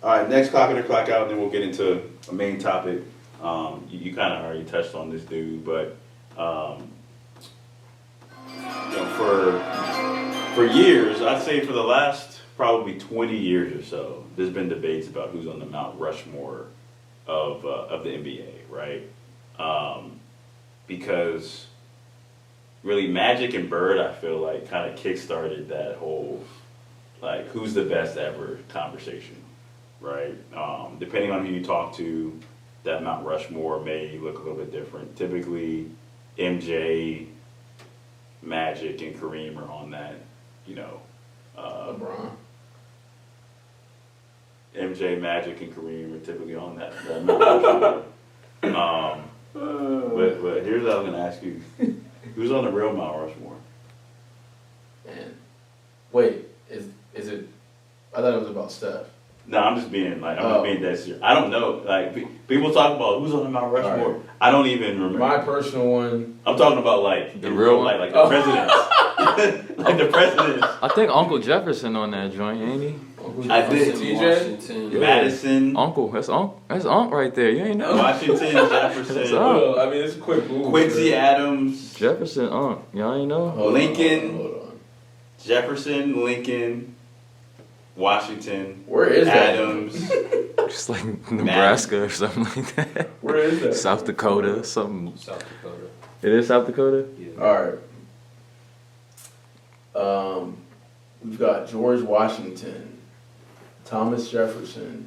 All right, next clock in or clock out, and then we'll get into a main topic. You kind of already touched on this dude, but um, for years, I'd say for the last probably 20 years or so, there's been debates about who's on the Mount Rushmore of the NBA, right? Because really Magic and Bird, I feel like, kind of kickstarted that whole like who's the best ever conversation, right? Depending on who you talk to, that Mount Rushmore may look a little bit different. Typically, MJ, Magic, and Kareem are on that, you know. LeBron. MJ, Magic, and Kareem are typically on that Mount Rushmore. But here's what I was gonna ask you: who's on the real Mount Rushmore? Man, wait, is it? I thought it was about Steph. No, I'm just being dead serious. I don't know. Like people talk about who's on the Mount Rushmore. Right. I don't even remember. My personal one. I'm talking about like the real one, like the presidents, like the presidents. I think Uncle Jefferson on that joint, ain't he? I did. TJ, yeah. Madison, Uncle, that's Unc right there. You ain't know. Washington, Jefferson. Well, I mean, it's a quick move. Quincy Adams, Jefferson, Unc. Y'all ain't know. Lincoln, hold on. Jefferson, Lincoln, Washington. Where is that? Adams? Just like Nebraska or something like that. Where is that? South Dakota, something. South Dakota. It is South Dakota? Yeah. All right. We've got George Washington, Thomas Jefferson,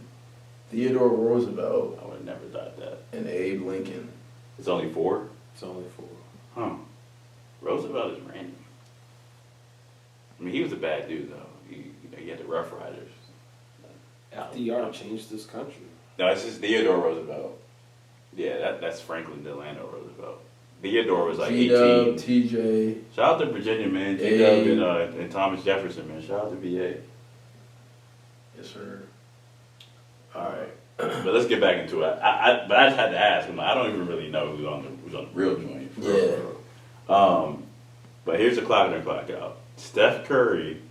Theodore Roosevelt, I would have never thought that. and Abe Lincoln. It's only 4? It's only 4. Huh. Roosevelt is random. I mean, he was a bad dude, though. He had the Rough Riders. FDR changed this country. No, it's just Theodore Roosevelt. Yeah, that's Franklin Delano Roosevelt. Theodore was like 18. TJ. Shout out to Virginia, man. T-Dub and Thomas Jefferson, man. Shout out to VA. Yes, sir. All right. But let's get back into it. But I just had to ask. I don't even really know who's on the real joint. Yeah. But here's the clock in and clock out. Steph Curry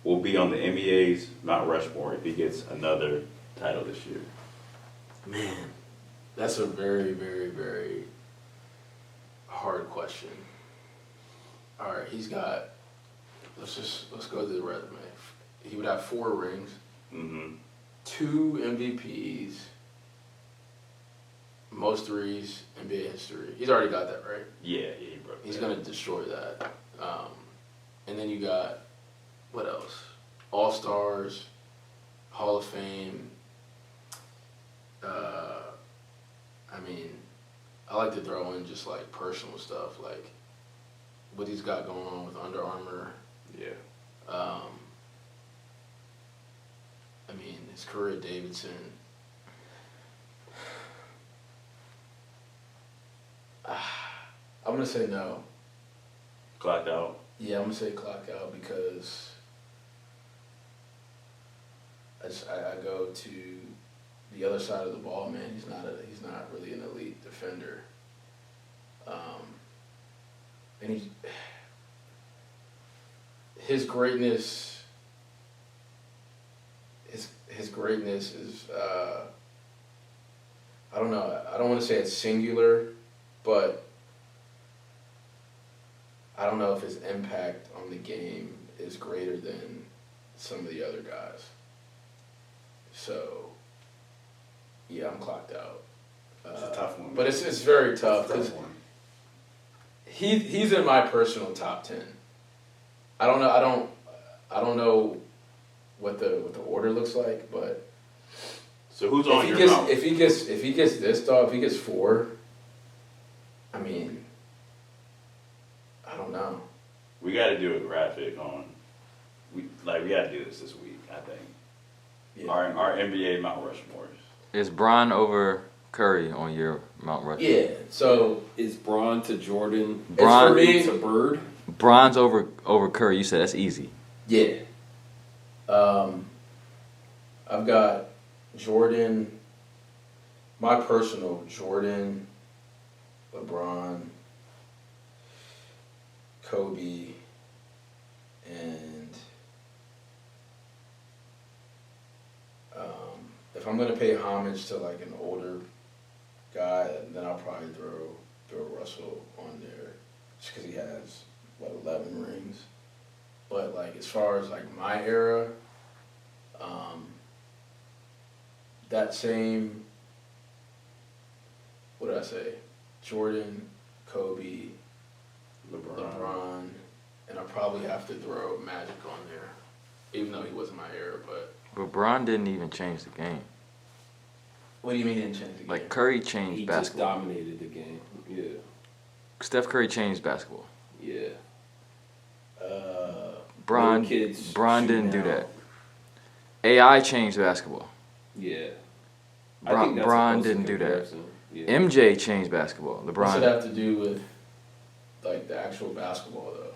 will be on the NBA's Mount Rushmore if he gets another title this year. Man, that's a very, very, very hard question. All right, he's got. Let's go to the resume. He would have 4 rings, Mm-hmm. 2 MVPs, most threes NBA history. He's already got that, right? Yeah, he broke. He's gonna destroy that. And then you got what else? All Stars, Hall of Fame. I mean, I like to throw in just like personal stuff, like what he's got going on with Under Armour. Yeah. I mean, his career at Davidson. I'm gonna say no. Clocked out. Yeah, I'm gonna say clock out because I go to the other side of the ball, man. He's not really an elite defender. And his greatness his greatness is I don't know. I don't want to say it's singular, but I don't know if his impact on the game is greater than some of the other guys. So, yeah, I'm clocked out. It's a tough one. But it's very tough It's a because tough one. he's in my personal top 10. I don't know what the order looks like, but So who's on your mount? if he gets this dog, if he gets 4, I mean, I don't know. We got to do a graphic on. We got to do this week. I think. Yeah. Our NBA Mount Rushmores. Is Bron over Curry on your Mount Rushmore? Yeah. So Is Braun to Jordan? Bron, for me. To Bird? Bron's over Curry. You said that's easy. Yeah. I've got Jordan, my personal Jordan, LeBron, Kobe, and if I'm gonna pay homage to like an older guy, then I'll probably throw Russell on there, just because he has what 11 rings. But like as far as like my era, that same, what did I say? Jordan, Kobe, LeBron, and I probably have to throw Magic on there, even though he wasn't my era. But LeBron didn't even change the game. what do you mean he didn't change the game? Like Curry changed He just basketball. dominated the game. Yeah. Steph Curry changed basketball. Yeah. Bron, Little kids Bron shooting didn't do now. that. AI changed basketball. Yeah. Bron didn't do that. Yeah. MJ changed basketball. What's it LeBron. have to do with like the actual basketball though?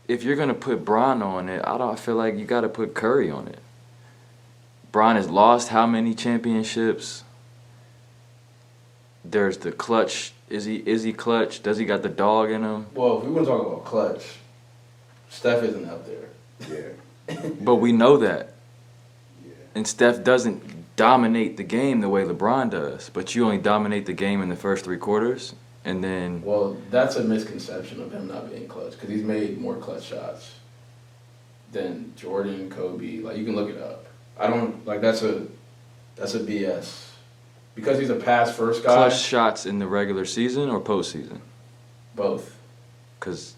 If you're gonna put Bron on it, I feel like you gotta put Curry on it. Bron has lost how many championships? There's the clutch. Is he clutch? Does he got the dog in him? Well, if we want to talk about clutch, Steph isn't up there. Yeah. But we know that. Yeah. And Steph doesn't dominate the game the way LeBron does. But you only dominate the game in the first 3 quarters, and then Well, that's a misconception of him not being clutch because he's made more clutch shots than Jordan, Kobe. Like you can look it up. I don't like that's a BS because he's a pass first guy. clutch shots in the regular season or postseason. Both. Because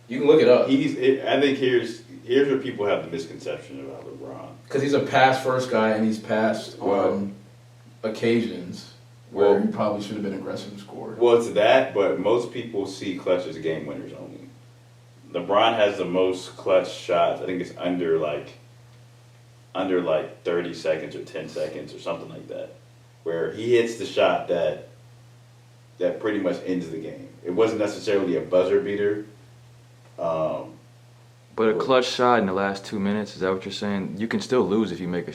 You can look it up I think here's where people have the misconception about LeBron. because he's a pass first guy and he's passed Well- on occasions where Well- he probably should have been aggressive and scored. Well, it's that, but most people see clutch as game winners only. LeBron has the most clutch shots. I think it's under 30 seconds or 10 seconds or something like that, where he hits the shot that pretty much ends the game. It wasn't necessarily a buzzer beater. but a clutch shot in the last 2 minutes, is that what you're saying? You can still lose if you make a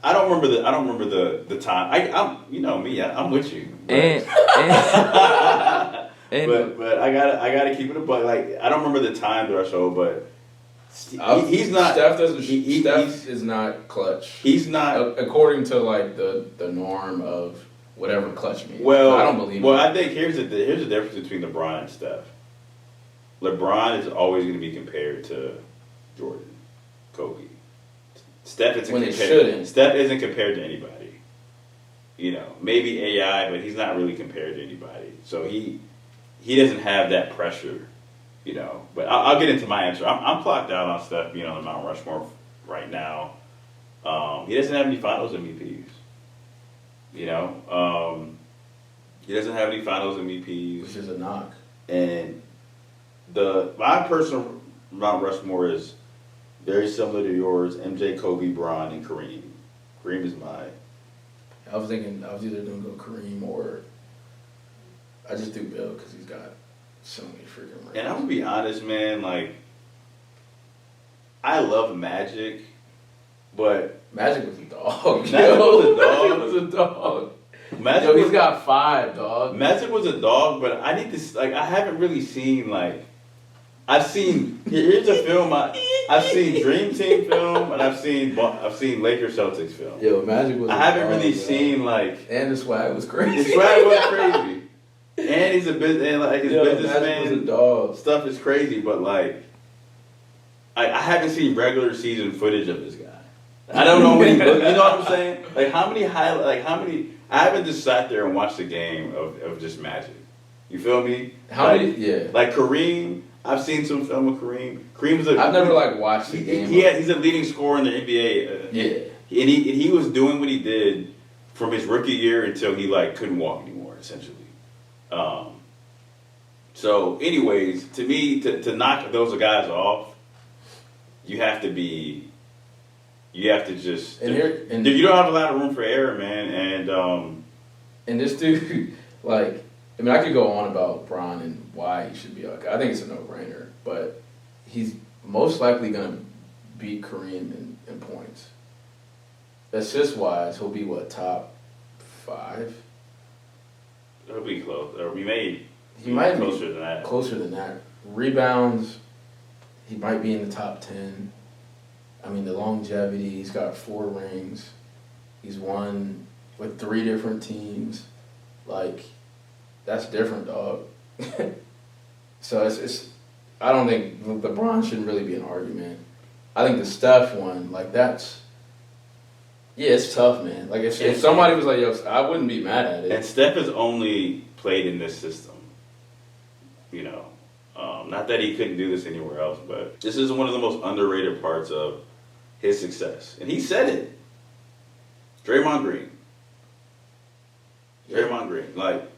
I don't remember the time. I'm you know me. I'm with you. But, and but I gotta keep it a buck. Like I don't remember the time threshold, but he's not. Steph doesn't. he- Steph he's- is not clutch. He's not. According to like the norm of whatever clutch means. Well, I don't believe Well, it. I think here's the difference between LeBron and Steph. LeBron is always going to be compared to Jordan, Kobe. Steph isn't When it compared. shouldn't. Steph isn't compared to anybody. You know, maybe AI, but he's not really compared to anybody. So he doesn't have that pressure. You know, but I'll get into my answer. I'm clocked out on Steph being on the Mount Rushmore right now. He doesn't have any Finals MVPs. You know, he doesn't have any Finals MVPs, Which is a knock. and my personal Mount Rushmore is very similar to yours: MJ, Kobe, Bron, and Kareem. Kareem is mine. I was thinking I was either gonna go Kareem or I just do Bill because he's got so many freaking rings. And I'm gonna be honest, man. Like, I love Magic, but Magic was a dog. Magic was a dog. Magic was a dog. Magic Yo, he's was, got 5, dog. Magic was a dog. But I need to I haven't really seen I've seen here's a film I've seen Dream Team film and I've seen Lakers Celtics film. Yo, Magic was. I a haven't dog, really bro. seen And the swag was crazy. his swag was crazy, and he's a business and his Yo, Magic was a businessman dog. stuff is crazy. But I haven't seen regular season footage of this guy. I don't know what he looks. You know what I'm saying? How many I haven't just sat there and watched a game of just Magic. You feel me? How many? Yeah. Like Kareem, I've seen some film of Kareem. Kareem's I've never watched the game. He's a leading scorer in the NBA. Yeah. And he was doing what he did from his rookie year until he couldn't walk anymore, essentially. So, anyways, to me, to knock those guys off, you have to just. And you don't have a lot of room for error, man. And this dude, I could go on about Bron and why he should be okay. I think it's a no-brainer, but he's most likely going to beat Kareem in points. Assist-wise, he'll be top 5? He'll be close. Or he might be closer than that. Closer than that. Rebounds, he might be in the top 10. I mean, the longevity, he's got 4 rings. He's won with 3 different teams. Like, that's different, dog. So it's I don't think LeBron shouldn't really be an argument. I think the Steph one, like that's, yeah, it's tough, man. Like if somebody was like, yo, I wouldn't be mad at it. And Steph has only played in this system. You know, not that he couldn't do this anywhere else, but this is one of the most underrated parts of his success. And he said it. Draymond Green. Like,